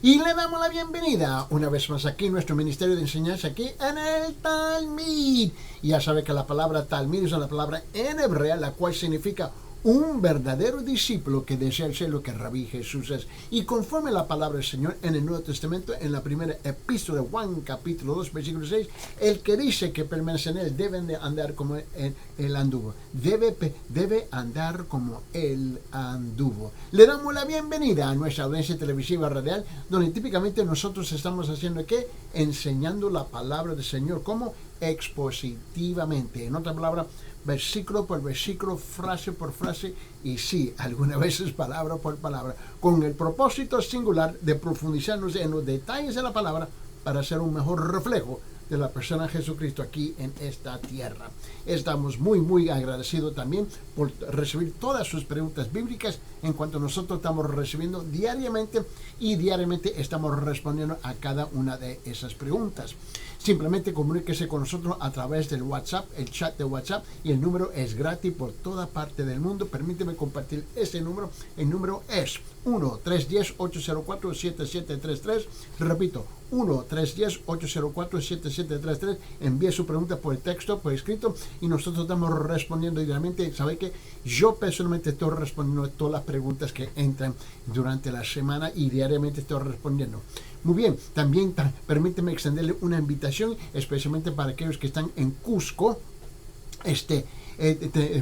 Y le damos la bienvenida una vez más aquí, nuestro ministerio de enseñanza aquí en el Talmid. Y ya sabe que la palabra Talmid es una palabra en hebrea, la cual significa un verdadero discípulo que desea ser lo que Rabí Jesús es. Y conforme la palabra del Señor en el Nuevo Testamento, en la primera epístola de Juan, capítulo 2, versículo 6, el que dice que permanece en él deben de andar como él anduvo. Debe andar como él anduvo. Le damos la bienvenida a nuestra audiencia televisiva radial, donde típicamente nosotros estamos haciendo ¿qué? Enseñando la palabra del Señor como expositivamente. En otra palabra, versículo por versículo, frase por frase, y sí, algunas veces palabra por palabra, con el propósito singular de profundizarnos en los detalles de la palabra para hacer un mejor reflejo de la persona de Jesucristo aquí en esta tierra. Estamos muy agradecidos también por recibir todas sus preguntas bíblicas en cuanto nosotros estamos recibiendo diariamente y diariamente estamos respondiendo a cada una de esas preguntas. Simplemente comuníquese con nosotros a través del WhatsApp, el chat de WhatsApp, y el número es gratis por toda parte del mundo. Permíteme compartir ese número. El número es 1-310-804-7733. Repito, 1-310-804-7733. Envíe su pregunta por texto, por escrito, y nosotros estamos respondiendo diariamente. Sabe que yo personalmente estoy respondiendo a todas las preguntas que entran durante la semana y diariamente estoy respondiendo. Muy bien, también permíteme extenderle una invitación, especialmente para aquellos que están en Cusco.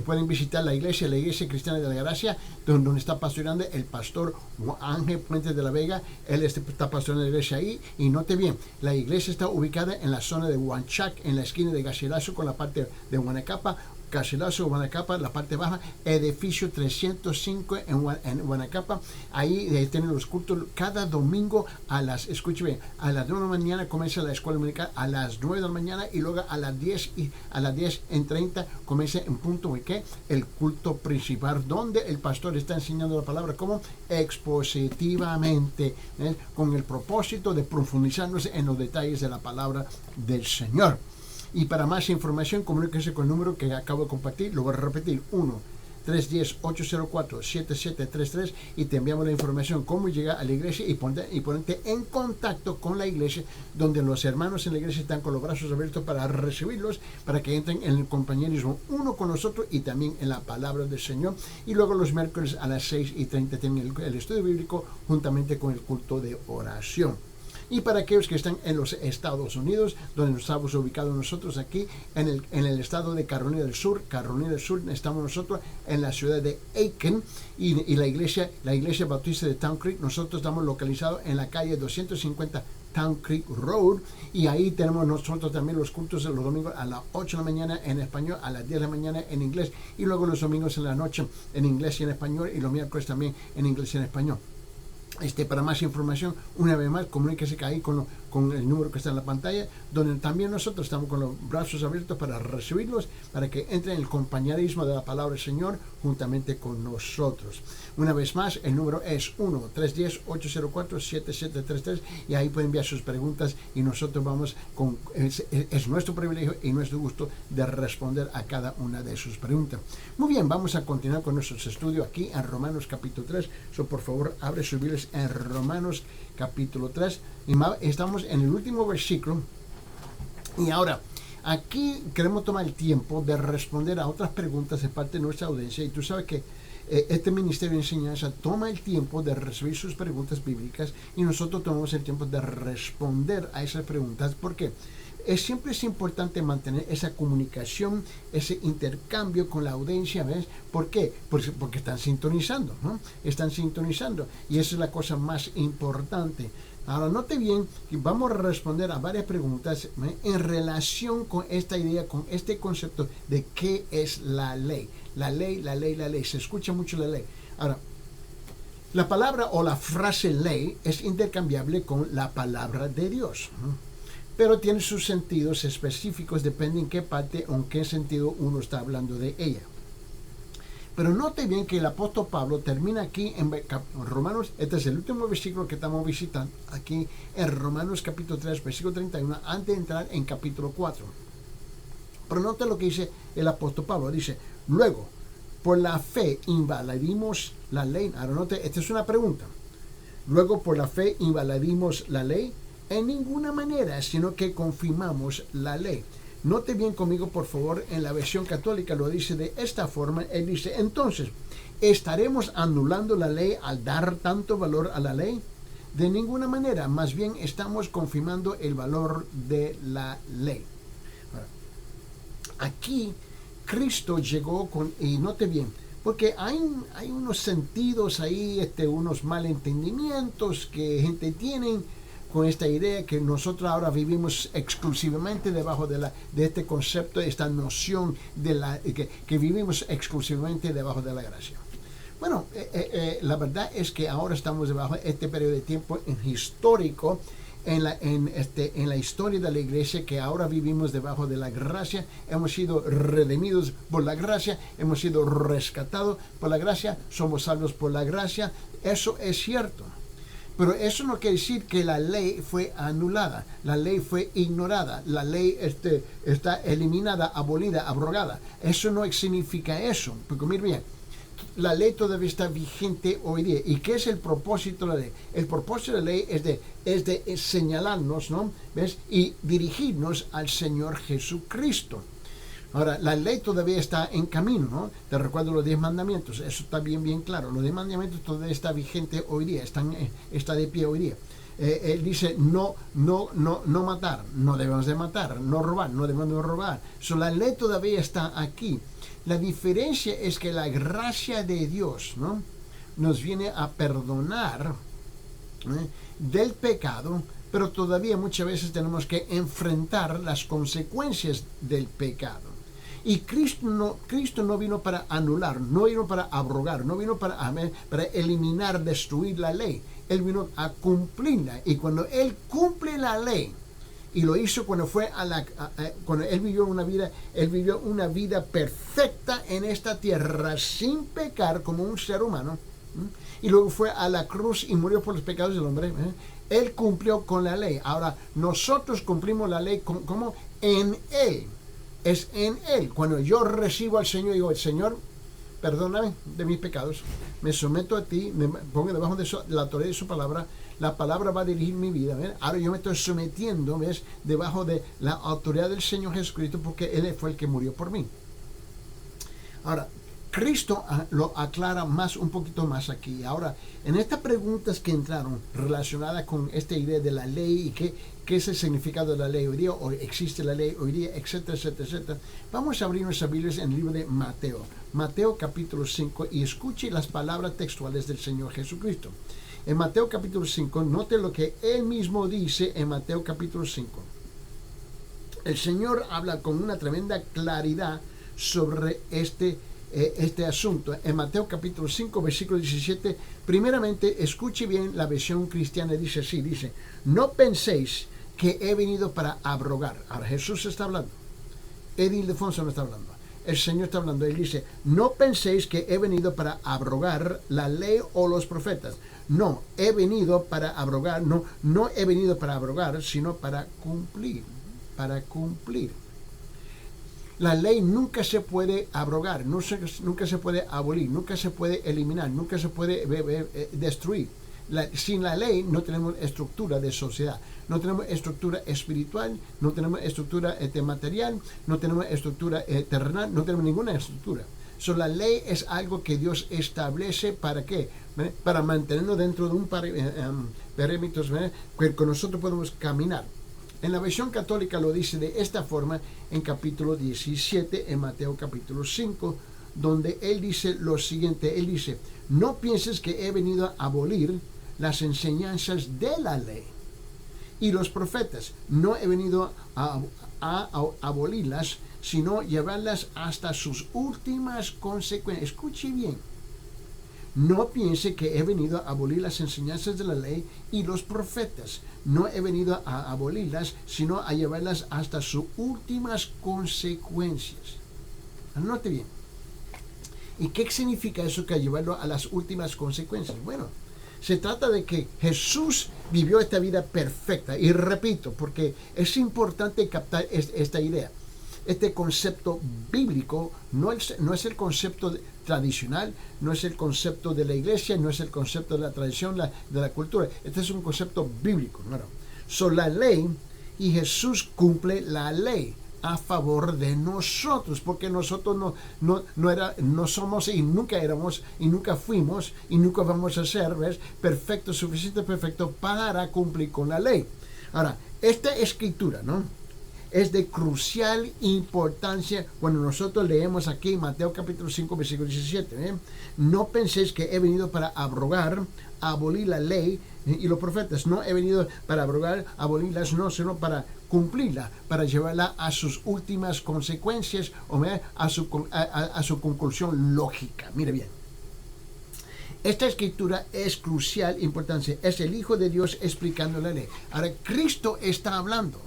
Pueden visitar la iglesia cristiana de la gracia, donde está pastoreando el pastor Ángel Puente de la Vega. Él está pastoreando la iglesia ahí, y note bien, la iglesia está ubicada en la zona de Huanchac, en la esquina de Garcilaso con la parte de Huanacapa. Garcilaso, Huanacapa, la parte baja, edificio 305 en Huanacapa. Ahí tienen los cultos cada domingo a las 9 de la mañana comienza la escuela dominical, a las 9 de la mañana, y luego a las 10:30 comienza en punto ¿qué? El culto principal, donde el pastor está enseñando la palabra como expositivamente, con el propósito de profundizarnos en los detalles de la palabra del Señor. Y para más información, comuníquese con el número que acabo de compartir. Lo voy a repetir: 1-310-804-7733, y te enviamos la información cómo llegar a la iglesia y ponerte en contacto con la iglesia, donde los hermanos en la iglesia están con los brazos abiertos para recibirlos, para que entren en el compañerismo uno con nosotros y también en la palabra del Señor. Y luego los miércoles a las 6:30 tienen el estudio bíblico juntamente con el culto de oración. Y para aquellos que están en los Estados Unidos, donde estamos ubicados nosotros aquí, en el estado de Carolina del Sur, estamos nosotros en la ciudad de Aiken, y la iglesia bautista de Town Creek, nosotros estamos localizados en la calle 250 Town Creek Road, y ahí tenemos nosotros también los cultos de los domingos a las 8 de la mañana en español, a las 10 de la mañana en inglés, y luego los domingos en la noche en inglés y en español, y los miércoles también en inglés y en español. Para más información, una vez más, comuníquese ahí con el número que está en la pantalla, donde también nosotros estamos con los brazos abiertos para recibirlos, para que entren en el compañerismo de la palabra del Señor juntamente con nosotros. Una vez más, el número es 1-310-804-7733, y ahí pueden enviar sus preguntas, y nosotros vamos es nuestro privilegio y nuestro gusto de responder a cada una de sus preguntas. Muy bien, vamos a continuar con nuestros estudios aquí en Romanos capítulo 3. Por favor, abre sus Biblias en Romanos capítulo 3, y estamos en el último versículo. Y ahora, aquí queremos tomar el tiempo de responder a otras preguntas de parte de nuestra audiencia, y tú sabes que este ministerio de enseñanza toma el tiempo de recibir sus preguntas bíblicas, y nosotros tomamos el tiempo de responder a esas preguntas, porque siempre es importante mantener esa comunicación, ese intercambio con la audiencia, ¿ves? ¿Por qué? Porque están sintonizando, ¿no? Están sintonizando, y esa es la cosa más importante. Ahora, note bien que vamos a responder a varias preguntas en relación con esta idea, con este concepto de qué es la ley. La ley. Se escucha mucho la ley. Ahora, la palabra o la frase ley es intercambiable con la palabra de Dios, ¿no? Pero tiene sus sentidos específicos, depende en qué parte o en qué sentido uno está hablando de ella. Pero note bien que el apóstol Pablo termina aquí en Romanos, este es el último versículo que estamos visitando, aquí en Romanos capítulo 3, versículo 31, antes de entrar en capítulo 4. Pero note lo que dice el apóstol Pablo, dice: luego, por la fe invalidamos la ley. Ahora note, esta es una pregunta. Luego, por la fe, invalidamos la ley. En ninguna manera, sino que confirmamos la ley. Note bien conmigo, por favor, en la versión católica lo dice de esta forma. Él dice, entonces, ¿estaremos anulando la ley al dar tanto valor a la ley? De ninguna manera, más bien estamos confirmando el valor de la ley. Ahora, aquí Cristo llegó con, y note bien, porque hay unos sentidos ahí, unos malentendimientos que gente tiene con esta idea que nosotros ahora vivimos exclusivamente debajo de este concepto, de esta noción que vivimos exclusivamente debajo de la gracia. Bueno, la verdad es que ahora estamos debajo de este periodo de tiempo histórico en la historia de la iglesia, que ahora vivimos debajo de la gracia. Hemos sido redimidos por la gracia, hemos sido rescatados por la gracia, somos salvos por la gracia. Eso es cierto. Pero eso no quiere decir que la ley fue anulada, la ley fue ignorada, la ley está eliminada, abolida, abrogada. Eso no significa eso, porque mire bien, la ley todavía está vigente hoy día. ¿Y qué es el propósito de la ley? El propósito de la ley es de señalarnos, ¿no? ¿Ves? Y dirigirnos al Señor Jesucristo. Ahora, la ley todavía está en camino, ¿no? Te recuerdo los 10 mandamientos, eso está bien claro. Los 10 mandamientos todavía está vigente hoy día, está de pie hoy día. Él dice no matar, no debemos de matar, no robar, no debemos de robar. La ley todavía está aquí. La diferencia es que la gracia de Dios, ¿no?, nos viene a perdonar del pecado, pero todavía muchas veces tenemos que enfrentar las consecuencias del pecado. Y Cristo no vino para anular, no vino para abrogar, no vino para eliminar, destruir la ley. Él vino a cumplirla. Y cuando Él cumple la ley, y lo hizo cuando cuando Él vivió una vida perfecta en esta tierra, sin pecar, como un ser humano, y luego fue a la cruz y murió por los pecados del hombre. Él cumplió con la ley. Ahora, nosotros cumplimos la ley como en Él. Es en Él. Cuando yo recibo al Señor, digo, Señor, perdóname de mis pecados, me someto a ti, me pongo debajo de la autoridad de su palabra, la palabra va a dirigir mi vida. ¿ves? Ahora yo me estoy sometiendo, ¿ves?, debajo de la autoridad del Señor Jesucristo, porque Él fue el que murió por mí. Ahora, Cristo lo aclara un poquito más aquí. Ahora, en estas preguntas que entraron relacionadas con esta idea de la ley y qué es el significado de la ley hoy día, o existe la ley hoy día, etcétera, vamos a abrir nuestras Biblias en el libro de Mateo capítulo 5, y escuche las palabras textuales del Señor Jesucristo. En Mateo capítulo 5, note lo que Él mismo dice en Mateo capítulo 5. El Señor habla con una tremenda claridad sobre este asunto. En Mateo capítulo 5, versículo 17, primeramente, escuche bien la versión cristiana, dice así, dice, no penséis que he venido para abrogar. Ahora Jesús está hablando, Eddie Ildefonso no está hablando, el Señor está hablando. Él dice, no penséis que he venido para abrogar la ley o los profetas. No, he venido para abrogar, no he venido para abrogar, sino para cumplir. La ley nunca se puede abrogar, nunca se puede abolir, nunca se puede eliminar, nunca se puede destruir. Sin la ley no tenemos estructura de sociedad, no tenemos estructura espiritual, no tenemos estructura material, no tenemos estructura terrenal, no tenemos ninguna estructura. La ley es algo que Dios establece, ¿para qué? Para mantenernos dentro de un perímetro que con nosotros podemos caminar. En la versión católica lo dice de esta forma en capítulo 17, en Mateo capítulo 5, donde Él dice lo siguiente. Él dice, no pienses que he venido a abolir las enseñanzas de la ley y los profetas. No he venido a abolirlas, sino llevarlas hasta sus últimas consecuencias. Escuche bien. No piense que he venido a abolir las enseñanzas de la ley y los profetas. No he venido a abolirlas, sino a llevarlas hasta sus últimas consecuencias. Anote bien. ¿Y qué significa eso, que llevarlo a las últimas consecuencias? Bueno, se trata de que Jesús vivió esta vida perfecta. Y repito, porque es importante captar esta idea. Este concepto bíblico no es el concepto tradicional, no es el concepto de la iglesia, no es el concepto de la tradición, de la cultura. Este es un concepto bíblico, ¿no? So, la ley, y Jesús cumple la ley a favor de nosotros, porque nosotros no somos y nunca éramos y nunca fuimos y nunca vamos a ser, ¿ves?, perfecto, suficiente perfecto para cumplir con la ley. Ahora, esta escritura, ¿no?, es de crucial importancia cuando nosotros leemos aquí Mateo capítulo 5 versículo 17. No penséis que he venido para abrogar, abolir la ley y los profetas. No he venido para abrogar, abolirlas, no, sino para cumplirla, para llevarla a sus últimas consecuencias, o a su conclusión lógica. Mire bien. Esta escritura es crucial importancia. Es el Hijo de Dios explicando la ley. Ahora, Cristo está hablando.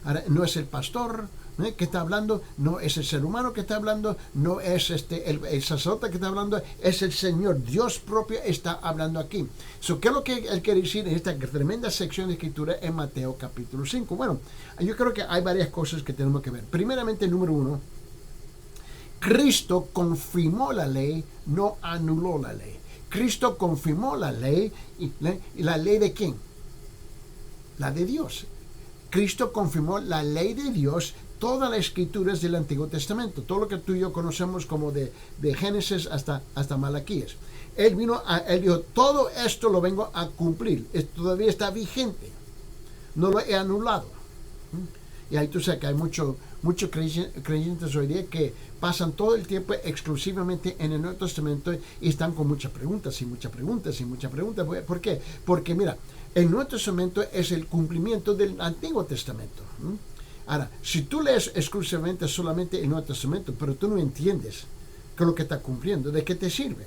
Ahora, no es el pastor que está hablando, no es el ser humano que está hablando, no es el sacerdote que está hablando, es el Señor, Dios propio está hablando aquí. ¿Qué es lo que Él quiere decir en esta tremenda sección de escritura en Mateo capítulo 5? Bueno, yo creo que hay varias cosas que tenemos que ver. Primeramente, número uno, Cristo confirmó la ley, no anuló la ley. Cristo confirmó la ley, ¿y la ley de quién? La de Dios. Cristo confirmó la ley de Dios, todas las escrituras del Antiguo Testamento, todo lo que tú y yo conocemos como de Génesis hasta Malaquías. Él dijo, todo esto lo vengo a cumplir, todavía está vigente, no lo he anulado. Y ahí tú sabes que hay muchos creyentes hoy día que pasan todo el tiempo exclusivamente en el Nuevo Testamento y están con muchas preguntas y muchas preguntas y muchas preguntas. ¿Por qué? Porque mira, el Nuevo Testamento es el cumplimiento del Antiguo Testamento. Ahora, si tú lees exclusivamente solamente el Nuevo Testamento, pero tú no entiendes qué es lo que está cumpliendo, ¿de qué te sirve?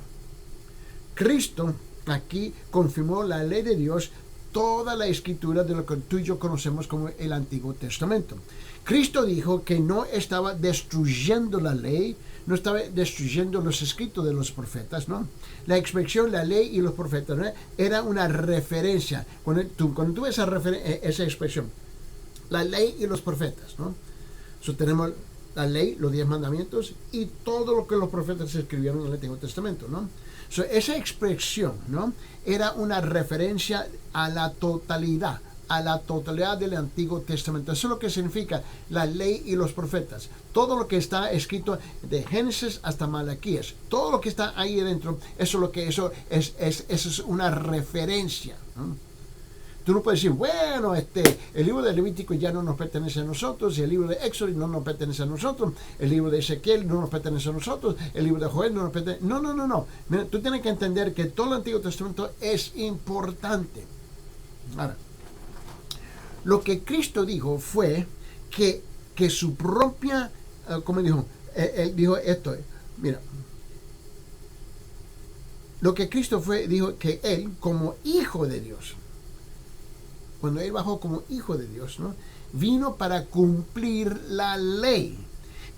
Cristo aquí confirmó la ley de Dios, toda la escritura de lo que tú y yo conocemos como el Antiguo Testamento. Cristo dijo que no estaba destruyendo la ley, no estaba destruyendo los escritos de los profetas, ¿no? La expresión la ley y los profetas, ¿no?, era una referencia. Cuando tú ves esa expresión, la ley y los profetas, ¿no? Tenemos la ley, los 10 mandamientos y todo lo que los profetas escribieron en el Antiguo Testamento, ¿no? Esa expresión, ¿no?, era una referencia a la totalidad del Antiguo Testamento. Eso es lo que significa la ley y los profetas. Todo lo que está escrito de Génesis hasta Malaquías, todo lo que está ahí adentro, eso es una referencia, ¿no? Tú no puedes decir, bueno, el libro de Levítico ya no nos pertenece a nosotros, y el libro de Éxodo no nos pertenece a nosotros, el libro de Ezequiel no nos pertenece a nosotros, el libro de Joel no nos pertenece. No. Mira, tú tienes que entender que todo el Antiguo Testamento es importante. Ahora, lo que Cristo dijo fue que su propia, ¿cómo dijo? Él dijo esto, mira. Lo que Cristo dijo que Él, como Hijo de Dios, cuando Él bajó como Hijo de Dios, ¿no?, vino para cumplir la ley,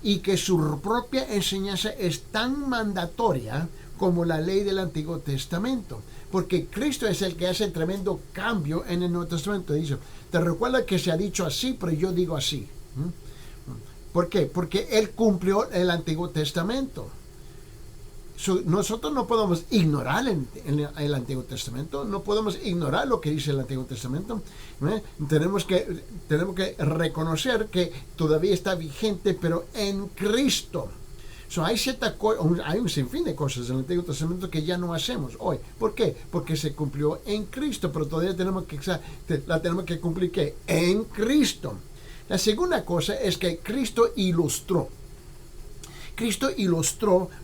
y que su propia enseñanza es tan mandatoria como la ley del Antiguo Testamento, porque Cristo es el que hace el tremendo cambio en el Nuevo Testamento. Dice, te recuerda que se ha dicho así, pero yo digo así. ¿Por qué? Porque Él cumplió el Antiguo Testamento. Nosotros no podemos ignorar el Antiguo Testamento, no podemos ignorar lo que dice el Antiguo Testamento. Tenemos que reconocer que todavía está vigente, pero en Cristo. Hay un sinfín de cosas en el Antiguo Testamento que ya no hacemos hoy. ¿Por qué? Porque se cumplió en Cristo, pero todavía tenemos que cumplir ¿qué? En Cristo. La segunda cosa es que Cristo ilustró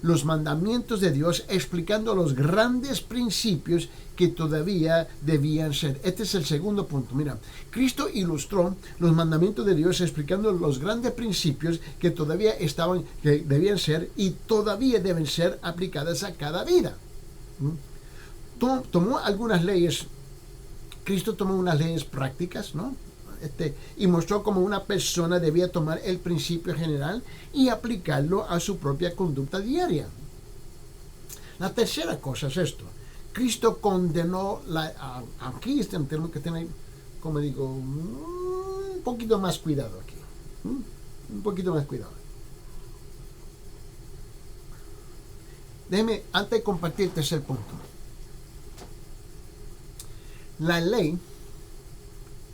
los mandamientos de Dios, explicando los grandes principios que todavía debían ser. Este es el segundo punto. Mira, Cristo ilustró los mandamientos de Dios, explicando los grandes principios que que debían ser y todavía deben ser aplicadas a cada vida. Tomó algunas leyes. Cristo tomó unas leyes prácticas, ¿no? Y mostró cómo una persona debía tomar el principio general y aplicarlo a su propia conducta diaria. La tercera cosa es esto. Cristo condenó aquí tenemos que tener, como digo, un poquito más cuidado aquí. Un poquito más cuidado. Déjeme, antes de compartir el tercer punto. La ley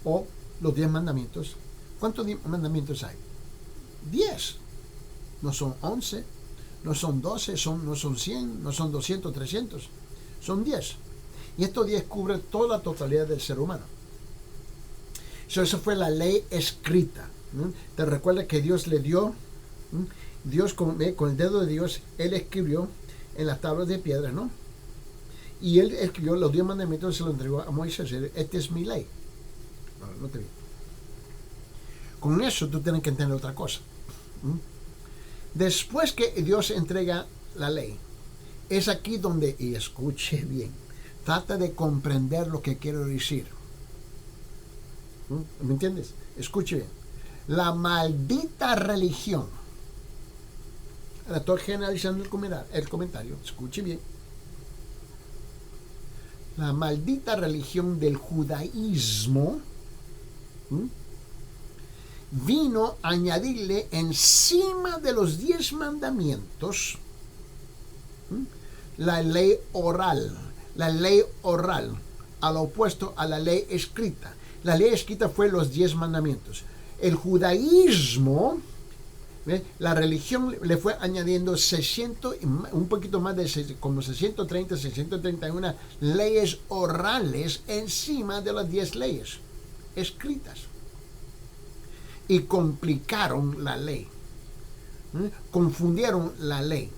o los 10 mandamientos. ¿Cuántos mandamientos hay? 10. No son 11, no son 12, no son 100, no son 200, 300. Son 10. Y estos 10 cubren toda la totalidad del ser humano. Eso fue la ley escrita. Te recuerda que Dios le dio, Dios con el dedo de Dios, Él escribió en las tablas de piedra, ¿no? Y Él escribió los 10 mandamientos y se los entregó a Moisés. Esta es mi ley. No te vi. Con eso tú tienes que entender otra cosa. Después que Dios entrega la ley, es aquí donde, y escuche bien, trata de comprender lo que quiero decir. ¿Me entiendes? Escuche bien. La maldita religión. Ahora estoy generalizando el comentario. Escuche bien. La maldita religión del judaísmo vino a añadirle encima de los 10 mandamientos la ley oral. La ley oral, al opuesto a la ley escrita. La ley escrita fue los 10 mandamientos. El judaísmo, la religión le fue añadiendo 600, un poquito más de como 630, 631 leyes orales encima de las 10 leyes escritas. Y complicaron la ley. Confundieron la ley.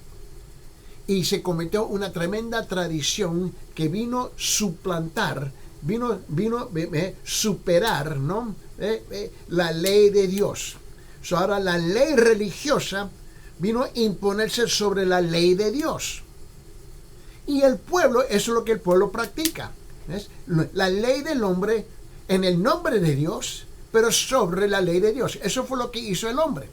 Y se cometió una tremenda tradición que vino suplantar, vino superar, ¿no? La ley de Dios. Ahora la ley religiosa vino a imponerse sobre la ley de Dios. Y el pueblo, eso es lo que el pueblo practica. ¿Ves? La ley del hombre en el nombre de Dios, pero sobre la ley de Dios. Eso fue lo que hizo el hombre.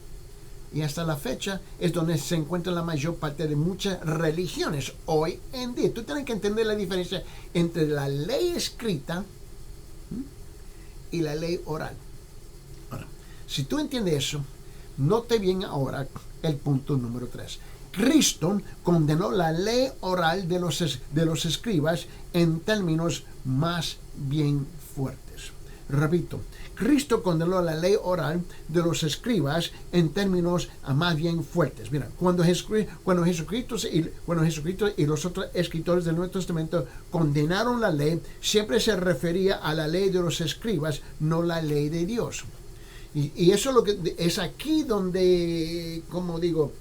Y hasta la fecha es donde se encuentra la mayor parte de muchas religiones hoy en día. Tú tienes que entender la diferencia entre la ley escrita y la ley oral. Ahora, si tú entiendes eso, note bien ahora el punto número 3. Cristo condenó la ley oral de los escribas en términos más bien fuertes. Repito, Cristo condenó la ley oral de los escribas en términos más bien fuertes. Mira, cuando Jesucristo y los otros escritores del Nuevo Testamento condenaron la ley, siempre se refería a la ley de los escribas, no la ley de Dios. Y eso es lo que es aquí donde, como digo,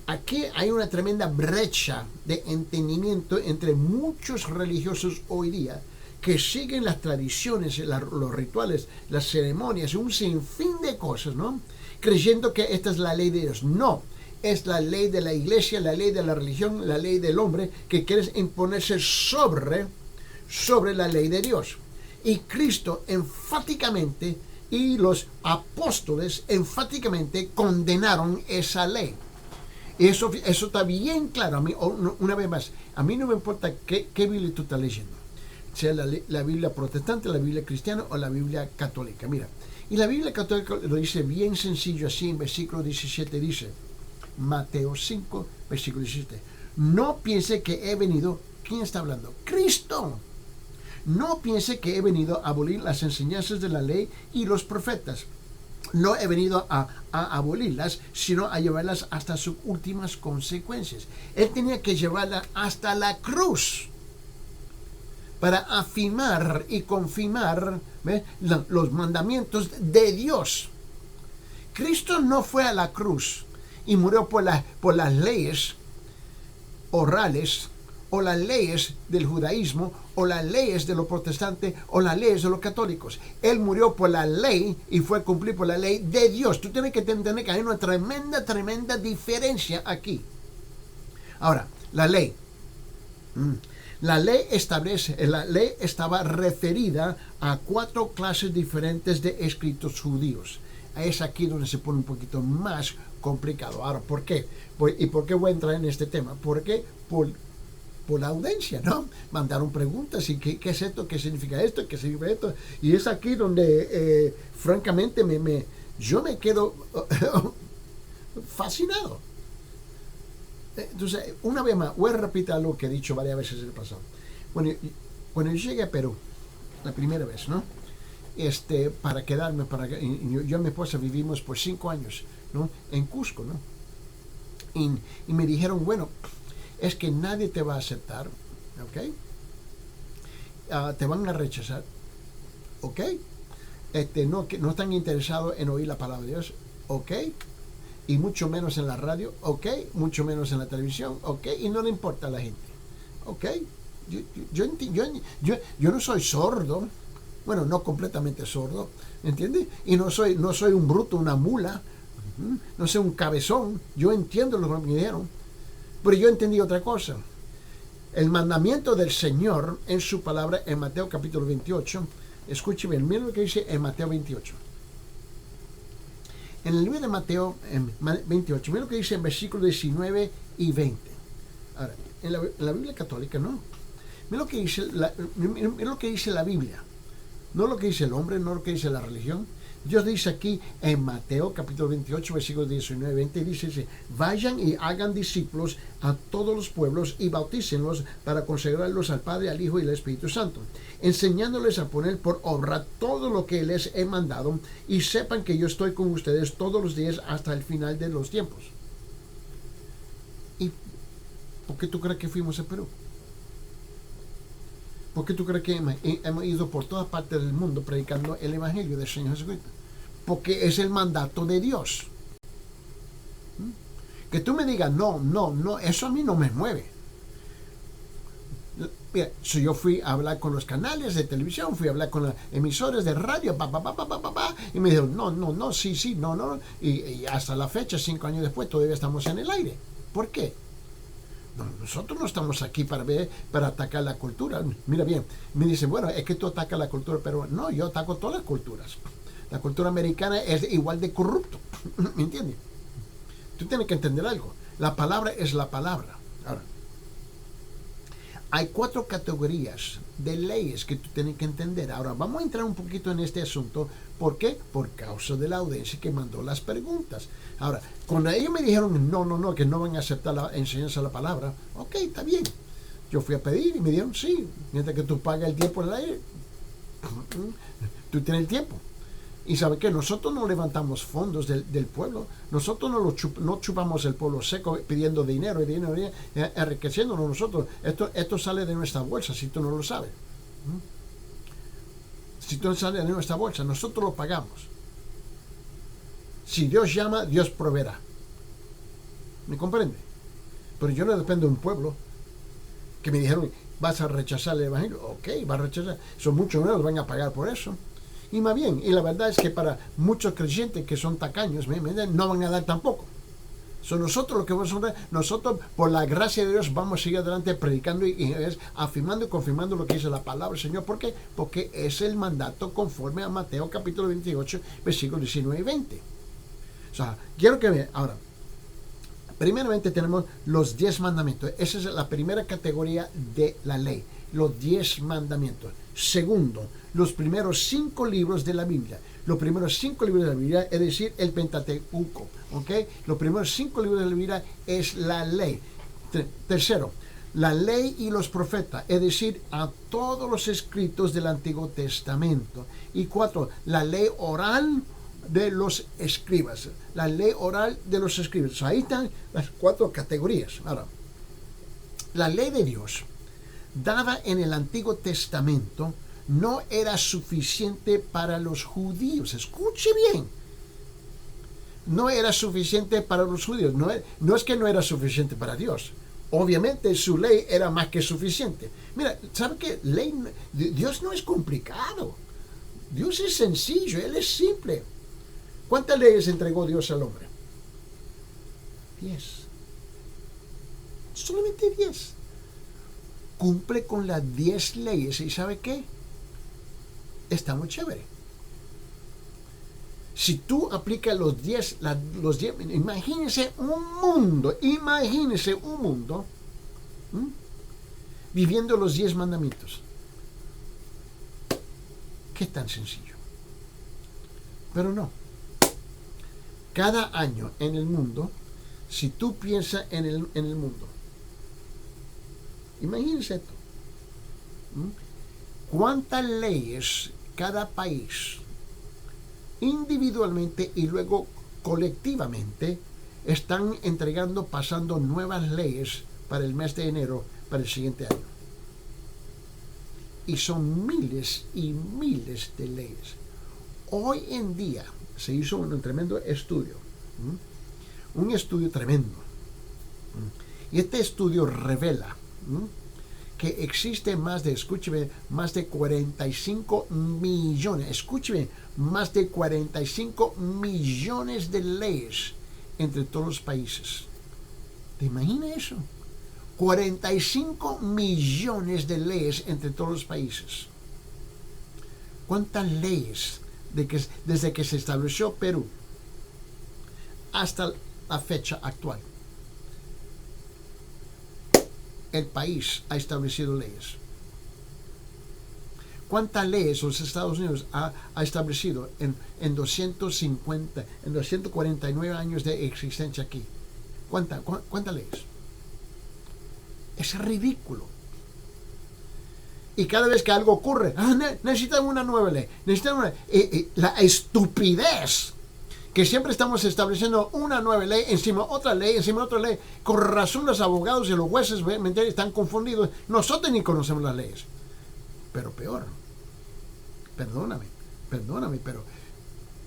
aquí hay una tremenda brecha de entendimiento entre muchos religiosos hoy día que siguen las tradiciones, los rituales, las ceremonias, un sinfín de cosas, ¿no? Creyendo que esta es la ley de Dios. No, es la ley de la iglesia, la ley de la religión, la ley del hombre, que quiere imponerse sobre la ley de Dios. Y Cristo enfáticamente y los apóstoles enfáticamente condenaron esa ley. Eso está bien claro. A mí, una vez más, a mí no me importa qué Biblia tú estás leyendo, sea la Biblia protestante, la Biblia cristiana o la Biblia católica. Mira, y la Biblia católica lo dice bien sencillo así en versículo 17, dice, Mateo 5, versículo 17, no piense que he venido, ¿quién está hablando? Cristo. No piense que he venido a abolir las enseñanzas de la ley y los profetas. No he venido a abolirlas, sino a llevarlas hasta sus últimas consecuencias. Él tenía que llevarla hasta la cruz para afirmar y confirmar los mandamientos de Dios. Cristo no fue a la cruz y murió por las leyes orales o las leyes del judaísmo o las leyes de los protestantes o las leyes de los católicos. Él murió por la ley y fue cumplir por la ley de Dios. Tú tienes que entender que hay una tremenda diferencia aquí. Ahora, la ley. La ley estaba referida a 4 clases diferentes de escritos judíos. Es aquí donde se pone un poquito más complicado. Ahora, ¿por qué? ¿Y por qué voy a entrar en este tema? Porque por la audiencia, ¿no? Mandaron preguntas y ¿qué es esto? ¿Qué significa esto? ¿Qué significa esto? Y es aquí donde, francamente, yo me quedo fascinado. Entonces, una vez más, voy a repetir algo que he dicho varias veces en el pasado. Bueno, cuando yo llegué a Perú, la primera vez, ¿no? Para quedarme, yo y mi esposa vivimos por 5 años, ¿no? En Cusco, ¿no? Y me dijeron, bueno, es que nadie te va a aceptar, ¿ok? Te van a rechazar, ¿ok? No están interesados en oír la palabra de Dios, ¿ok? Y mucho menos en la radio, ¿ok? Mucho menos en la televisión, ¿ok? Y no le importa a la gente, ¿ok? Yo no soy sordo, bueno, no completamente sordo, ¿entiendes? Y no soy un bruto, una mula, no soy un cabezón, yo entiendo lo que me dijeron, pero yo entendí otra cosa. El mandamiento del Señor en su palabra en Mateo capítulo 28, escuche bien, miren lo que dice en Mateo 28. En el libro de Mateo 28, miren lo que dice en versículos 19 y 20. Ahora, en la Biblia católica, no. Miren lo que dice la Biblia. No lo que dice el hombre, no lo que dice la religión. Dios dice aquí en Mateo capítulo 28, versículos 19 y 20, dice, vayan y hagan discípulos a todos los pueblos y bautícenlos para consagrarlos al Padre, al Hijo y al Espíritu Santo, enseñándoles a poner por obra todo lo que les he mandado, y sepan que yo estoy con ustedes todos los días hasta el final de los tiempos. ¿Y por qué tú crees que fuimos a Perú? ¿Por qué tú crees que hemos ido por todas partes del mundo predicando el Evangelio del Señor Jesucristo? Porque es el mandato de Dios. Que tú me digas, no, eso a mí no me mueve. Mira, si yo fui a hablar con los canales de televisión, fui a hablar con las emisoras de radio, y me dijeron, no, sí, no. Y hasta la fecha, 5 años después, todavía estamos en el aire. ¿Por qué? Nosotros no estamos aquí para atacar la cultura. Mira bien, me dicen, bueno, es que tú atacas la cultura, pero no, yo ataco todas las culturas. La cultura americana es igual de corrupto. ¿Me entiendes? Tú tienes que entender algo. La palabra es la palabra. Ahora, hay 4 categorías de leyes que tú tienes que entender. Ahora, vamos a entrar un poquito en este asunto. ¿Por qué? Por causa de la audiencia que mandó las preguntas. Ahora, cuando ellos me dijeron, no, que no van a aceptar la enseñanza de la palabra, ok, está bien. Yo fui a pedir y me dijeron, sí, mientras que tú pagas el tiempo en el aire, tú tienes el tiempo. Y ¿sabe qué? Nosotros no levantamos fondos del pueblo. Nosotros no chupamos el pueblo seco pidiendo dinero, enriqueciéndonos nosotros. Esto sale de nuestra bolsa, si tú no lo sabes. Si tú no sale de nuestra bolsa, nosotros lo pagamos. Si Dios llama, Dios proveerá. ¿Me comprende? Pero yo no dependo de un pueblo que me dijeron, vas a rechazar el evangelio. Ok, va a rechazar. Son muchos menos, van a pagar por eso. Y más bien, y la verdad es que para muchos creyentes que son tacaños, no van a dar tampoco. Son nosotros lo que vamos a hacer. Nosotros, por la gracia de Dios, vamos a seguir adelante predicando y afirmando y confirmando lo que dice la palabra del Señor. ¿Por qué? Porque es el mandato conforme a Mateo capítulo 28, versículos 19 y 20. O sea, quiero que vean. Ahora, primeramente tenemos los 10 mandamientos. Esa es la primera categoría de la ley. Los 10 mandamientos. Segundo, los primeros 5 libros de la Biblia. Los primeros 5 libros de la Biblia, es decir, el Pentateuco. ¿Ok? Los primeros 5 libros de la Biblia es la ley. Tercero, la ley y los profetas, es decir, a todos los escritos del Antiguo Testamento. Y 4, la ley oral de los escribas. La ley oral de los escribas. Ahí están las 4 categorías. Ahora, la ley de Dios dada en el Antiguo Testamento no era suficiente para los judíos. Escuche bien. No era suficiente para los judíos. No es que no era suficiente para Dios. Obviamente su ley era más que suficiente. Mira, ¿sabe qué? Dios no es complicado. Dios es sencillo, Él es simple. ¿Cuántas leyes entregó Dios al hombre? 10. Solamente 10. Cumple con las 10 leyes y ¿sabe qué? Está muy chévere. Si tú aplicas los 10, imagínese un mundo viviendo los 10 mandamientos. Qué tan sencillo. Pero no. Cada año en el mundo Si tú piensas en el mundo, imagínense esto. ¿Cuántas leyes cada país, individualmente y luego colectivamente, están entregando, pasando nuevas leyes para el mes de enero, para el siguiente año? Y son miles y miles de leyes. Hoy en día se hizo un tremendo estudio, un estudio tremendo. Y este estudio revela que existe escúcheme, más de 45 millones, escúcheme, más de 45 millones de leyes entre todos los países. ¿Te imaginas eso? 45 millones de leyes entre todos los países. ¿Cuántas leyes desde que se estableció Perú hasta la fecha actual el país ha establecido leyes? ¿Cuántas leyes los Estados Unidos ha establecido en 249 años de existencia aquí? ¿Cuántas leyes? Es ridículo. Y cada vez que algo ocurre, necesitan una nueva ley. La estupidez que siempre estamos estableciendo una nueva ley, encima otra ley, encima otra ley. Con razón los abogados y los jueces están confundidos. Nosotros ni conocemos las leyes. Pero peor, perdóname, pero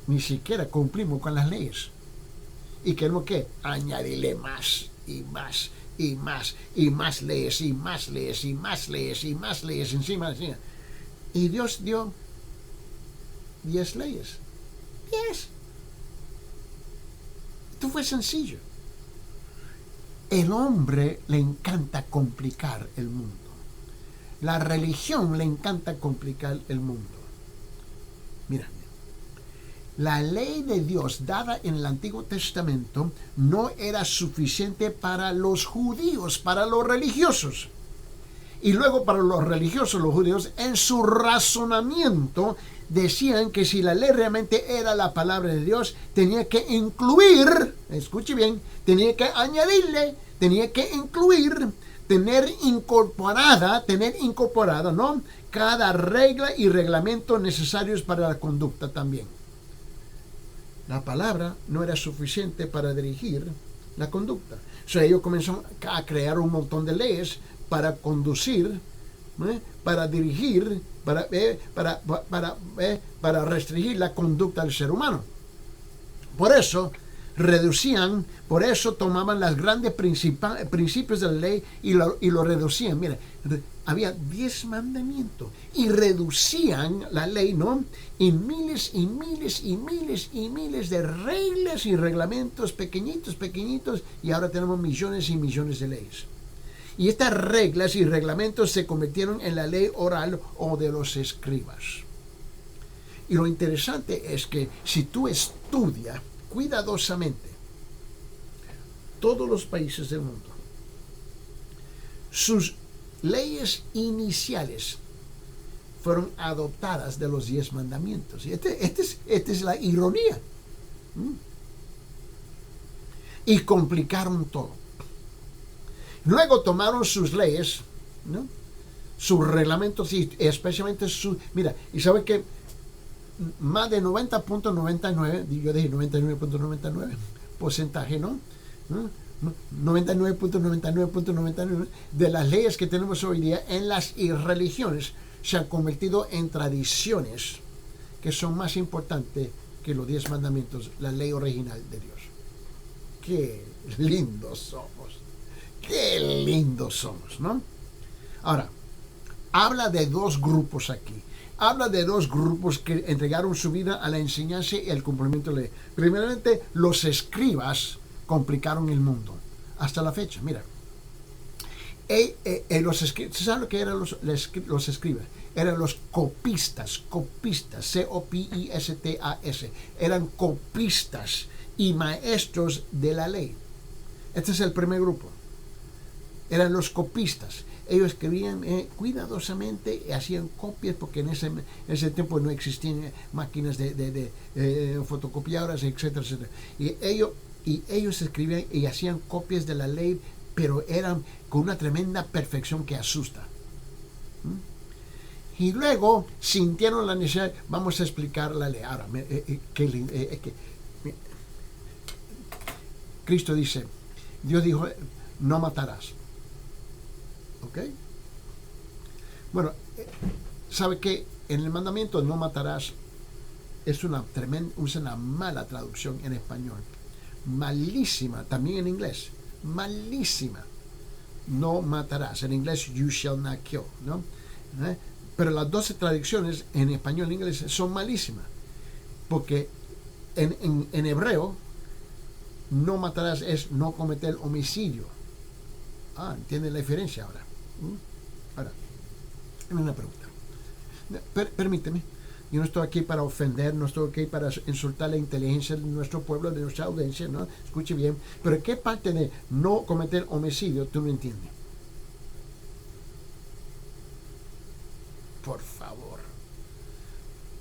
ni siquiera cumplimos con las leyes. Y queremos que añadirle más y más y más y más leyes y más leyes y más leyes y más leyes encima. Y Dios dio 10 leyes. 10. Esto fue sencillo. El hombre le encanta complicar el mundo. La religión le encanta complicar el mundo. Mira, la ley de Dios dada en el Antiguo Testamento no era suficiente para los judíos, para los religiosos. Y luego para los religiosos, los judíos, en su razonamiento decían que si la ley realmente era la palabra de Dios, tenía que incluir, escuche bien, tenía que añadirle, tenía que incluir, tener incorporada, ¿no?, cada regla y reglamento necesarios para la conducta también. La palabra no era suficiente para dirigir la conducta. O sea, ellos comenzaron a crear un montón de leyes para conducir, para dirigir, para restringir la conducta del ser humano. Por eso tomaban los grandes principios de la ley y lo reducían. Mira, había 10 mandamientos y reducían la ley, ¿no?, en miles y miles y miles y miles de reglas y reglamentos pequeñitos, y ahora tenemos millones y millones de leyes. Y estas reglas y reglamentos se convirtieron en la ley oral o de los escribas. Y lo interesante es que si tú estudias cuidadosamente todos los países del mundo, sus leyes iniciales fueron adoptadas de los 10 mandamientos. Y esta es la ironía. Y complicaron todo. Luego tomaron sus leyes, ¿no?, sus reglamentos y especialmente mira, y sabe que más de 90.99, yo dije 99.99 porcentaje, ¿no? 99.99.99 de las leyes que tenemos hoy día en las religiones se han convertido en tradiciones que son más importantes que los 10 mandamientos, la ley original de Dios. Qué lindos somos, ¿no? Ahora, habla de 2 grupos aquí. Habla de 2 grupos que entregaron su vida a la enseñanza y al cumplimiento de la ley. Primeramente, los escribas complicaron el mundo hasta la fecha. Mira, ¿sabes lo que eran los escribas? Eran los copistas, C-O-P-I-S-T-A-S. Eran copistas y maestros de la ley. Este es el primer grupo. Eran los copistas. Ellos escribían cuidadosamente y hacían copias porque en ese tiempo no existían máquinas de fotocopiadoras, etcétera, etcétera. Y ellos Y ellos escribían y hacían copias de la ley, pero eran con una tremenda perfección que asusta. Y luego sintieron la necesidad, vamos a explicar la ley. Ahora, Cristo dice, Dios dijo, no matarás. ¿Ok? Bueno, ¿sabe qué? En el mandamiento no matarás es una mala traducción en español. Malísima, también en inglés. Malísima. No matarás. En inglés, you shall not kill, ¿no? Pero las 12 traducciones en español e inglés son malísimas. Porque en hebreo, no matarás es no cometer homicidio. ¿Entienden la diferencia ahora? Ahora, una pregunta. Permíteme. Yo no estoy aquí para ofender, no estoy aquí para insultar la inteligencia de nuestro pueblo, de nuestra audiencia, ¿no? Escuche bien. Pero ¿qué parte de no cometer homicidio tú no entiendes? Por favor.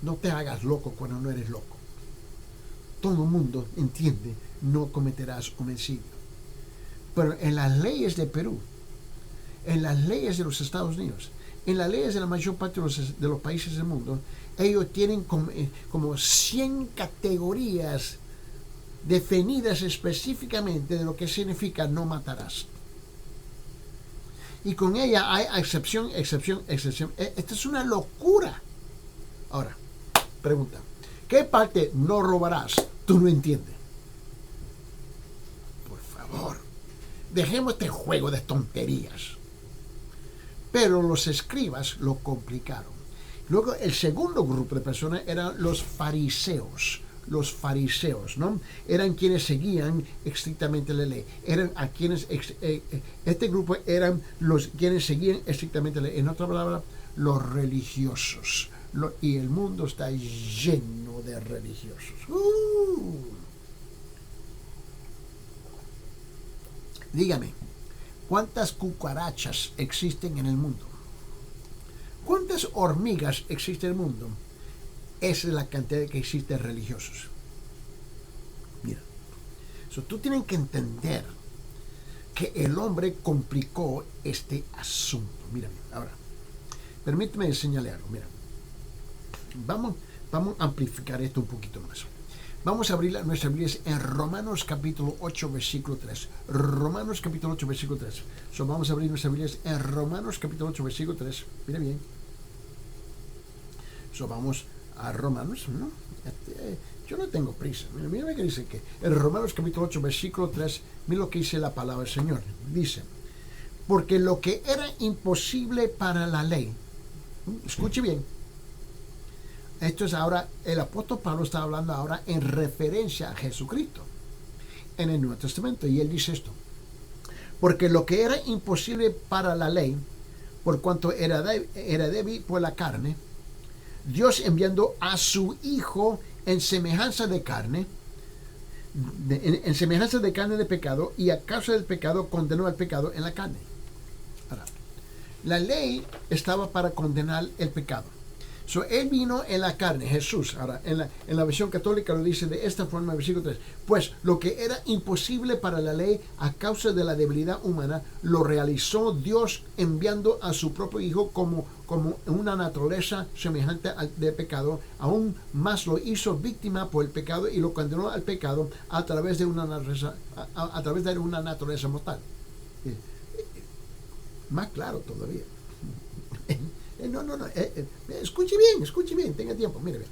No te hagas loco cuando no eres loco. Todo el mundo entiende, no cometerás homicidio. Pero en las leyes de Perú, en las leyes de los Estados Unidos, en las leyes de la mayor parte de los países del mundo, ellos tienen como 100 categorías definidas específicamente de lo que significa no matarás. Y con ella hay excepción. Esta es una locura. Ahora, pregunta, ¿qué parte no robarás? Tú no entiendes. Por favor, dejemos este juego de tonterías. Pero los escribas lo complicaron. Luego el segundo grupo de personas eran los fariseos. Los fariseos, ¿no? Eran quienes seguían estrictamente la ley. Eran a quienes este grupo eran los quienes seguían estrictamente la ley. En otra palabra, los religiosos. Y el mundo está lleno de religiosos. Dígame, ¿cuántas cucarachas existen en el mundo? ¿Cuántas hormigas existen en el mundo? Esa es la cantidad que existe de religiosos. Mira, tú tienes que entender que el hombre complicó este asunto. Mira, ahora, permíteme enseñarle algo. Mira, vamos a amplificar esto un poquito más. Vamos a abrir nuestra Biblia en Romanos capítulo 8, versículo 3. Romanos capítulo 8, versículo 3. Vamos a abrir nuestra Biblia en Romanos capítulo 8, versículo 3. Mira bien. Vamos a Romanos, ¿no? Yo no tengo prisa. Mira lo que dice que en Romanos capítulo 8, versículo 3, mira lo que dice la palabra del Señor. Dice, porque lo que era imposible para la ley, escuche bien, esto es ahora, el apóstol Pablo está hablando ahora en referencia a Jesucristo en el Nuevo Testamento, y él dice esto, porque lo que era imposible para la ley, por cuanto era débil por la carne, Dios enviando a su Hijo en semejanza de carne, en semejanza de carne de pecado, y a causa del pecado condenó al pecado en la carne. Ahora, la ley estaba para condenar el pecado. Él vino en la carne, Jesús. Ahora, en la versión católica lo dice de esta forma, versículo 3. Pues lo que era imposible para la ley a causa de la debilidad humana, lo realizó Dios enviando a su propio Hijo como una naturaleza semejante al de pecado. Aún más lo hizo víctima por el pecado y lo condenó al pecado a través de una naturaleza mortal. Más claro todavía. No. Escuche bien, tenga tiempo, mire bien.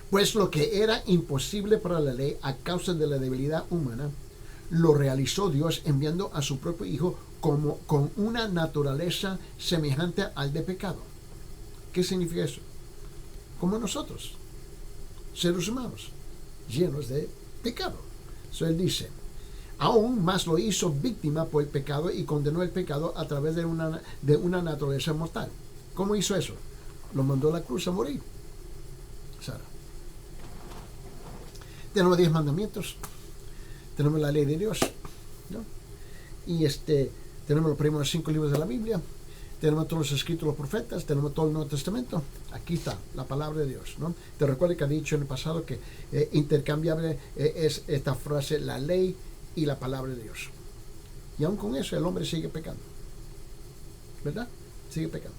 Pues lo que era imposible para la ley a causa de la debilidad humana, lo realizó Dios enviando a su propio Hijo con una naturaleza semejante al de pecado. ¿Qué significa eso? Como nosotros, seres humanos, llenos de pecado. Él dice, aún más lo hizo víctima por el pecado y condenó el pecado a través de una naturaleza mortal. ¿Cómo hizo eso? Lo mandó a la cruz a morir. Tenemos 10 mandamientos, tenemos la ley de Dios, ¿no? Y tenemos los primeros 5 libros de la Biblia, tenemos todos los escritos de los profetas, tenemos todo el Nuevo Testamento. Aquí está la palabra de Dios, ¿no? Te recuerdo que he dicho en el pasado que intercambiable es esta frase, la ley y la palabra de Dios. Y aún con eso el hombre sigue pecando, ¿verdad? Sigue pecando.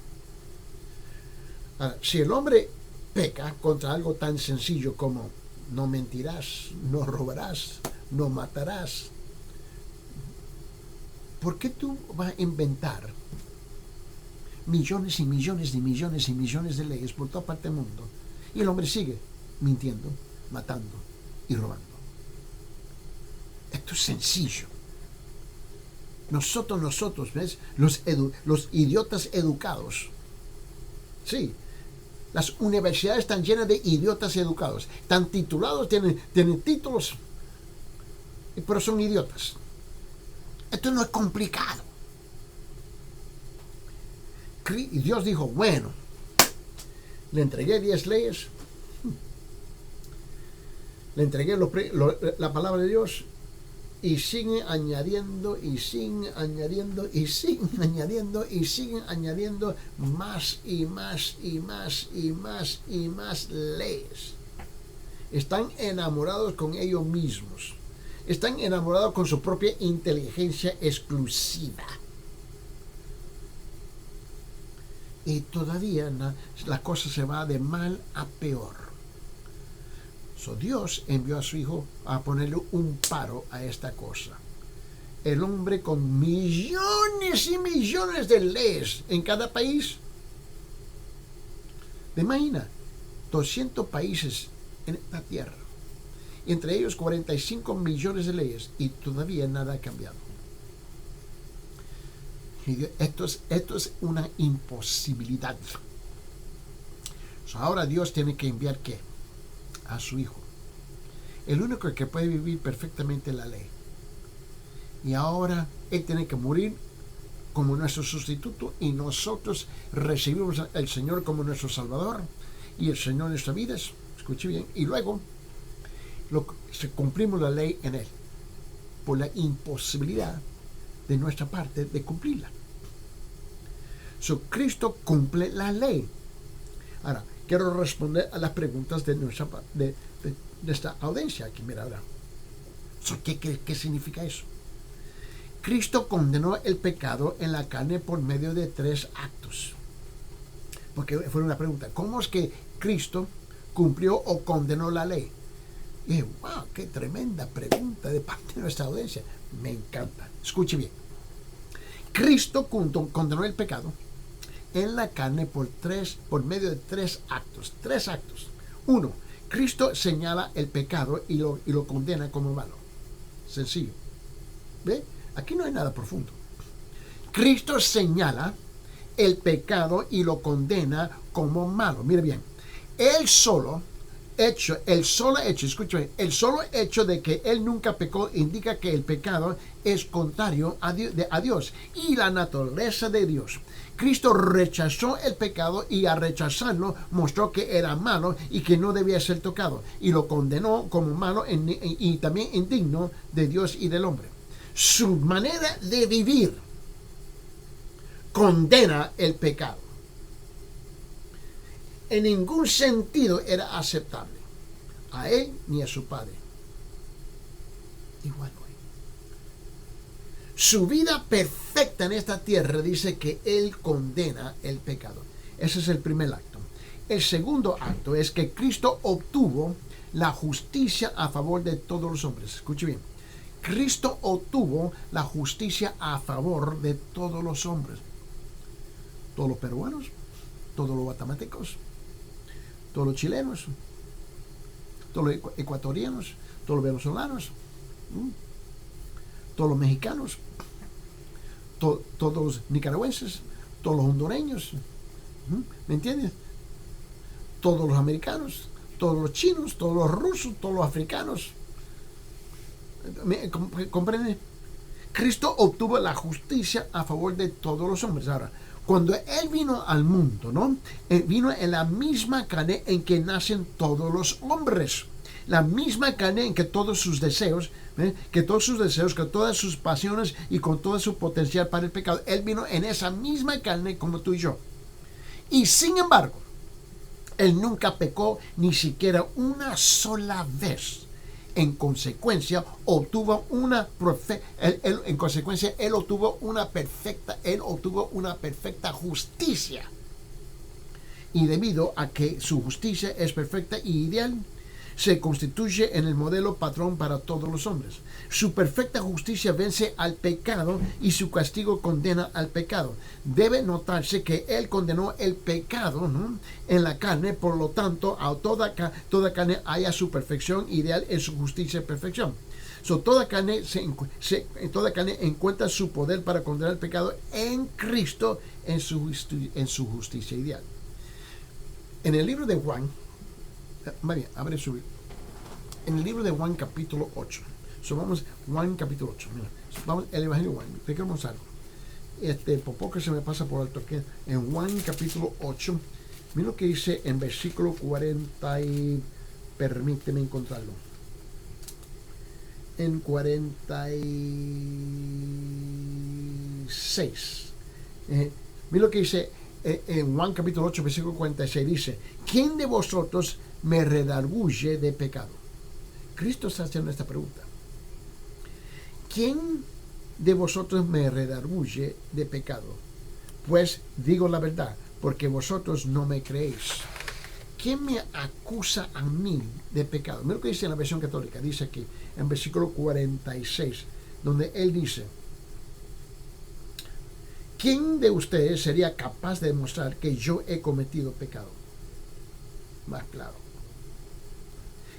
Ahora, si el hombre peca contra algo tan sencillo como no mentirás, no robarás, no matarás, ¿por qué tú vas a inventar millones y millones y millones y millones de leyes por toda parte del mundo y el hombre sigue mintiendo, matando y robando? Esto es sencillo. Nosotros, ¿ves? Los idiotas educados. Sí, las universidades están llenas de idiotas educados. Están titulados, tienen títulos, pero son idiotas. Esto no es complicado. Y Dios dijo, bueno, le entregué 10 leyes, le entregué la palabra de Dios, y siguen añadiendo, y siguen añadiendo, y siguen añadiendo, y siguen añadiendo más y más y más y más y más leyes. Están enamorados con ellos mismos. Están enamorados con su propia inteligencia exclusiva. Y todavía la cosa se va de mal a peor. Dios envió a su Hijo a ponerle un paro a esta cosa. El hombre con millones y millones de leyes en cada país. ¿Te imaginas? 200 países en la tierra. Entre ellos 45 millones de leyes y todavía nada ha cambiado. Y esto es una imposibilidad. Ahora Dios tiene que enviar ¿qué? A su Hijo, el único que puede vivir perfectamente la ley, y ahora Él tiene que morir como nuestro sustituto y nosotros recibimos al Señor como nuestro Salvador y el Señor en nuestras vidas, escuche bien, y luego cumplimos la ley en Él por la imposibilidad de nuestra parte de cumplirla. Cristo cumple la ley. Ahora quiero responder a las preguntas de esta audiencia aquí. Mira ahora, ¿qué significa eso? Cristo condenó el pecado en la carne por medio de 3 actos. Porque fue una pregunta, ¿cómo es que Cristo cumplió o condenó la ley? Y dije, wow, qué tremenda pregunta de parte de nuestra audiencia. Me encanta. Escuche bien. Cristo condenó el pecado en la carne por medio de 3 actos. 3 actos. 1. Cristo señala el pecado y lo condena como malo. Sencillo. ¿Ve? Aquí no hay nada profundo. Cristo señala el pecado y lo condena como malo. Mire bien. El solo hecho, escúchame, el solo hecho de que Él nunca pecó indica que el pecado es contrario a Dios y la naturaleza de Dios. Cristo rechazó el pecado y al rechazarlo mostró que era malo y que no debía ser tocado, y lo condenó como malo y también indigno de Dios y del hombre. Su manera de vivir condena el pecado. En ningún sentido era aceptable a Él ni a su Padre. Igual hoy. Su vida perfecta en esta tierra dice que Él condena el pecado. Ese es el primer acto. El segundo acto es que Cristo obtuvo la justicia a favor de todos los hombres. Escuche bien. Cristo obtuvo la justicia a favor de todos los hombres. Todos los peruanos, todos los guatemaltecos, todos los chilenos, todos los ecuatorianos, todos los venezolanos, todos los mexicanos, todos los nicaragüenses, todos los hondureños, ¿me entiendes? Todos los americanos, todos los chinos, todos los rusos, todos los africanos. ¿Comprende? Cristo obtuvo la justicia a favor de todos los hombres. Ahora, cuando Él vino al mundo, ¿no? Él vino en la misma carne en que nacen todos los hombres. la misma carne en que todos sus deseos, que todas sus pasiones y con todo su potencial para el pecado. Él vino en esa misma carne como tú y yo. Y sin embargo, Él nunca pecó ni siquiera una sola vez. En consecuencia, obtuvo una perfecta justicia. Y debido a que su justicia es perfecta y ideal, se constituye en el modelo patrón para todos los hombres. Su perfecta justicia vence al pecado y su castigo condena al pecado. Debe notarse que Él condenó el pecado, ¿no?, en la carne, por lo tanto, a toda carne haya su perfección ideal en su justicia y perfección. Toda carne encuentra su poder para condenar el pecado en Cristo en su justicia ideal. En el libro de Juan, María, abre su Biblia. En el libro de Juan capítulo 8. Vamos, Juan capítulo 8. Mira, vamos, el Evangelio de Juan. Expliquemos algo. Por poco se me pasa por alto que en Juan capítulo 8, mira lo que dice en versículo 40 y permíteme encontrarlo. En 46. Mira lo que dice en Juan capítulo 8, versículo 46. Dice: ¿quién de vosotros me redarguye de pecado? Cristo está haciendo esta pregunta. ¿Quién de vosotros me redarguye de pecado? Pues digo la verdad, porque vosotros no me creéis. ¿Quién me acusa a mí de pecado? Mira lo que dice en la versión católica. Dice aquí, en versículo 46, donde Él dice: ¿quién de ustedes sería capaz de demostrar que yo he cometido pecado? Más claro.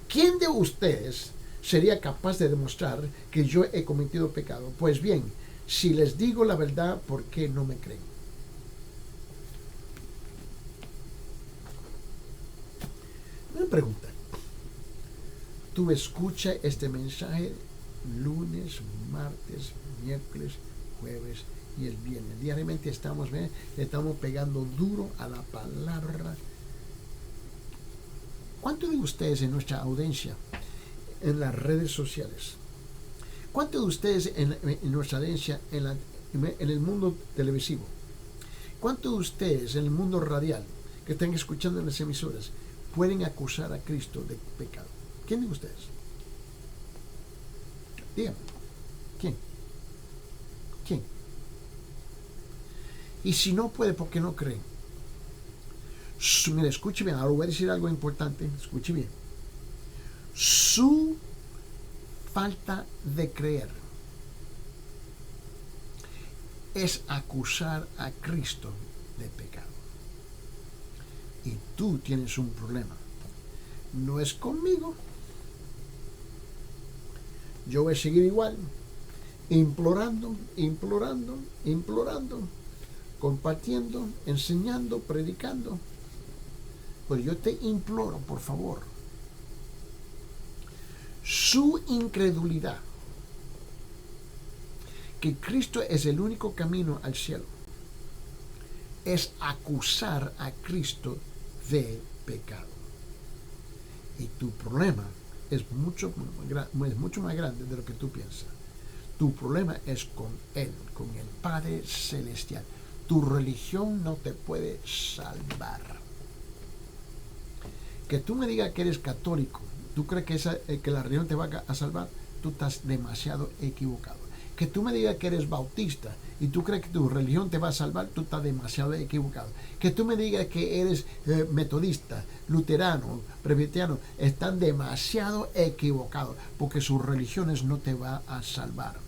¿Quién de ustedes sería capaz de demostrar que yo he cometido pecado? Pues bien, si les digo la verdad, ¿por qué no me creen? Una pregunta. Tú escuchas este mensaje lunes, martes, miércoles, jueves y el viernes. Diariamente estamos pegando duro a la palabra. ¿Cuántos de ustedes en nuestra audiencia en las redes sociales? ¿Cuántos de ustedes en nuestra audiencia en el mundo televisivo? ¿Cuántos de ustedes en el mundo radial que están escuchando en las emisoras pueden acusar a Cristo de pecado? ¿Quién de ustedes? Díganme. ¿Quién? Y si no puede, ¿por qué no creen? Mira, escuche bien, ahora voy a decir algo importante, escuche bien. Su falta de creer es acusar a Cristo de pecado. Y tú tienes un problema. No es conmigo. Yo voy a seguir igual, implorando, compartiendo, enseñando, predicando. Pues yo te imploro, por favor, su incredulidad, que Cristo es el único camino al cielo, es acusar a Cristo de pecado. Y tu problema es mucho más grande de lo que tú piensas. Tu problema es con Él, con el Padre Celestial. Tu religión no te puede salvar. Que tú me digas que eres católico, tú crees que la religión te va a salvar, tú estás demasiado equivocado. Que tú me digas que eres bautista y tú crees que tu religión te va a salvar, tú estás demasiado equivocado. Que tú me digas que eres metodista, luterano, presbiteriano, están demasiado equivocados, porque sus religiones no te van a salvar.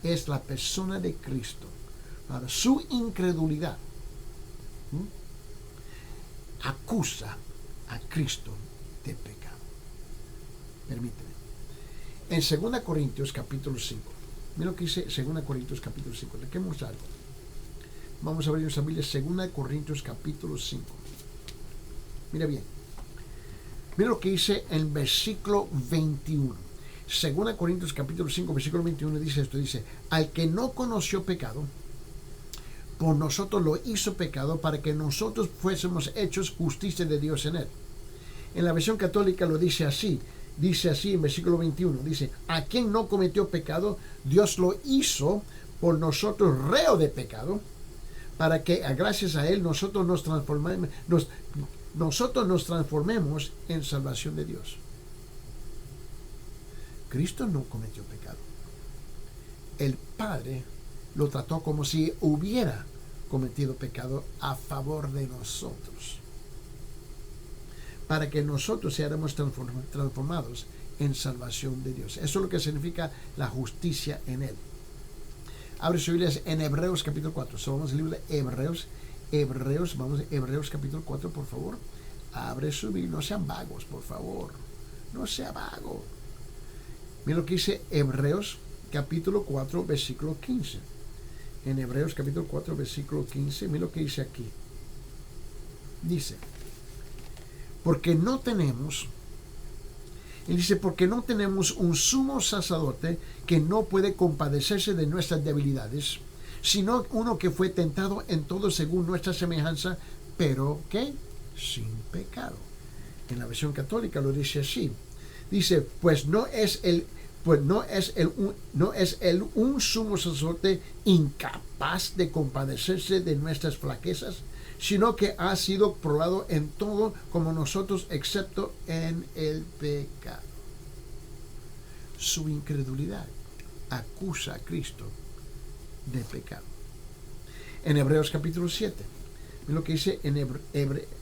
Es la persona de Cristo. Para su incredulidad acusa a Cristo de pecado. Permíteme. En 2 Corintios capítulo 5. Mira lo que dice 2 Corintios capítulo 5. Leemos algo. Vamos a ver nuestra Biblia, 2 Corintios capítulo 5. Mira bien. Mira lo que dice en versículo 21. 2 Corintios capítulo 5, versículo 21 dice esto. Dice: al que no conoció pecado, por nosotros lo hizo pecado, para que nosotros fuésemos hechos justicia de Dios en él. En la versión católica lo dice así: dice así en versículo 21, dice, a quien no cometió pecado, Dios lo hizo por nosotros reo de pecado, para que gracias a él nosotros nos transformemos en salvación de Dios. Cristo no cometió pecado. El Padre lo trató como si hubiera cometido pecado a favor de nosotros, para que nosotros seamos transformados en salvación de Dios. Eso es lo que significa la justicia en él. Abre su Biblia en Hebreos capítulo 4. Vamos al libro de Hebreos, vamos a Hebreos capítulo 4, por favor. Abre su Biblia, no sean vagos, por favor. No sea vago. Mira lo que dice Hebreos capítulo 4, versículo 15. En Hebreos capítulo 4, versículo 15, mira lo que dice aquí. Dice, porque no tenemos un sumo sacerdote que no puede compadecerse de nuestras debilidades, sino uno que fue tentado en todo según nuestra semejanza, pero que sin pecado. En la versión católica lo dice así. Dice, pues no es un sumo sacerdote incapaz de compadecerse de nuestras flaquezas, sino que ha sido probado en todo como nosotros, excepto en el pecado. Su incredulidad acusa a Cristo de pecado. En Hebreos capítulo 7, mira lo que dice en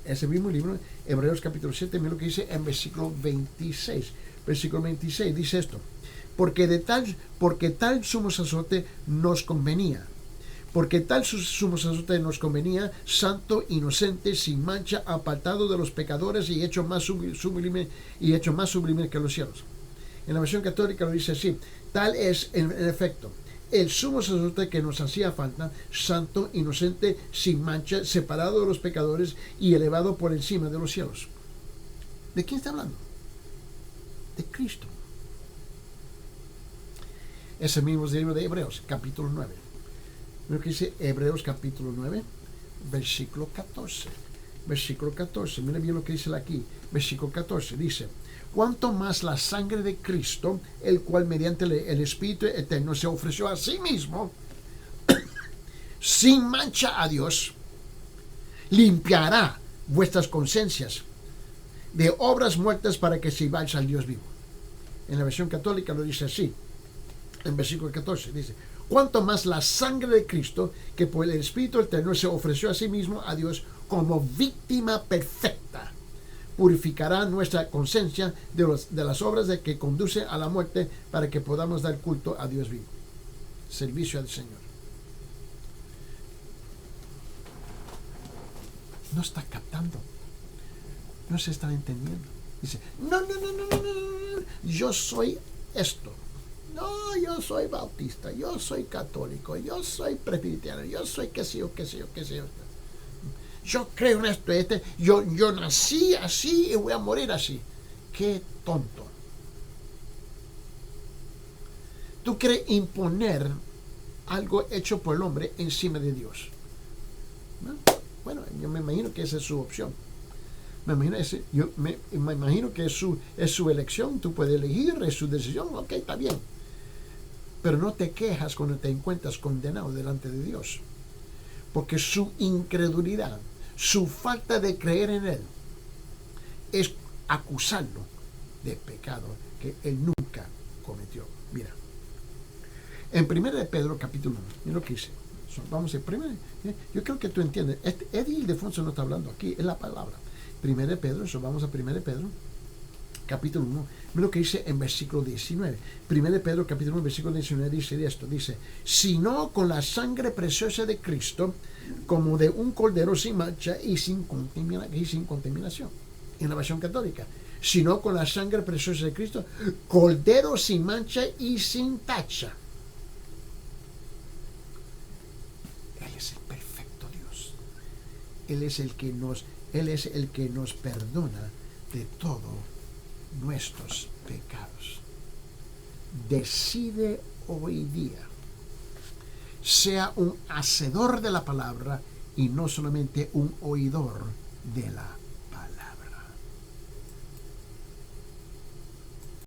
ese mismo libro, Hebreos capítulo 7, mira lo que dice en versículo 26. Versículo 26 dice esto, porque tal sumo sacerdote nos convenía. Porque tal sumo sacerdote nos convenía, santo, inocente, sin mancha, apartado de los pecadores y hecho más sublime que los cielos. En la versión católica lo dice así, tal es en efecto el sumo sacerdote que nos hacía falta, santo, inocente, sin mancha, separado de los pecadores y elevado por encima de los cielos. ¿De quién está hablando? De Cristo. Ese mismo es el libro de Hebreos, capítulo 9. Lo que dice Hebreos capítulo 9, versículo 14. Versículo 14, mira bien lo que dice aquí. Versículo 14 dice, cuanto más la sangre de Cristo, el cual mediante el Espíritu Eterno se ofreció a sí mismo, sin mancha a Dios, limpiará vuestras conciencias de obras muertas para que sirváis al Dios vivo. En la versión católica lo dice así, en versículo 14, dice, cuanto más la sangre de Cristo, que por el Espíritu Eterno se ofreció a sí mismo a Dios como víctima perfecta, purificará nuestra conciencia de las obras de que conduce a la muerte para que podamos dar culto a Dios vivo. Servicio al Señor. No está captando. No se está entendiendo. Dice, no, yo soy esto. No, yo soy bautista, yo soy católico, yo soy presbiteriano, yo soy qué sé yo. Yo creo en esto, yo nací así y voy a morir así. Qué tonto. Tú quieres imponer algo hecho por el hombre encima de Dios. ¿No? Bueno, yo me imagino que esa es su opción. Me imagino que es su elección, tú puedes elegir, es su decisión, ok, está bien. Pero no te quejas cuando te encuentras condenado delante de Dios. Porque su incredulidad, su falta de creer en Él, es acusarlo de pecado que Él nunca cometió. Mira, en 1 Pedro capítulo 1, mira lo que dice. Vamos a primero, yo creo que tú entiendes. Eddie Ildefonso no está hablando aquí, es la palabra. 1 Pedro, vamos a 1 Pedro capítulo 1, mira lo que dice en versículo 19. 1 Pedro capítulo 1, versículo 19 dice esto, dice, sino con la sangre preciosa de Cristo, como de un cordero sin mancha y sin contaminación. En la versión católica, sino con la sangre preciosa de Cristo, cordero sin mancha y sin tacha. Él es el perfecto Dios. Él es el que nos perdona de todo nuestros pecados. Decide hoy día, sea un hacedor de la palabra y no solamente un oidor de la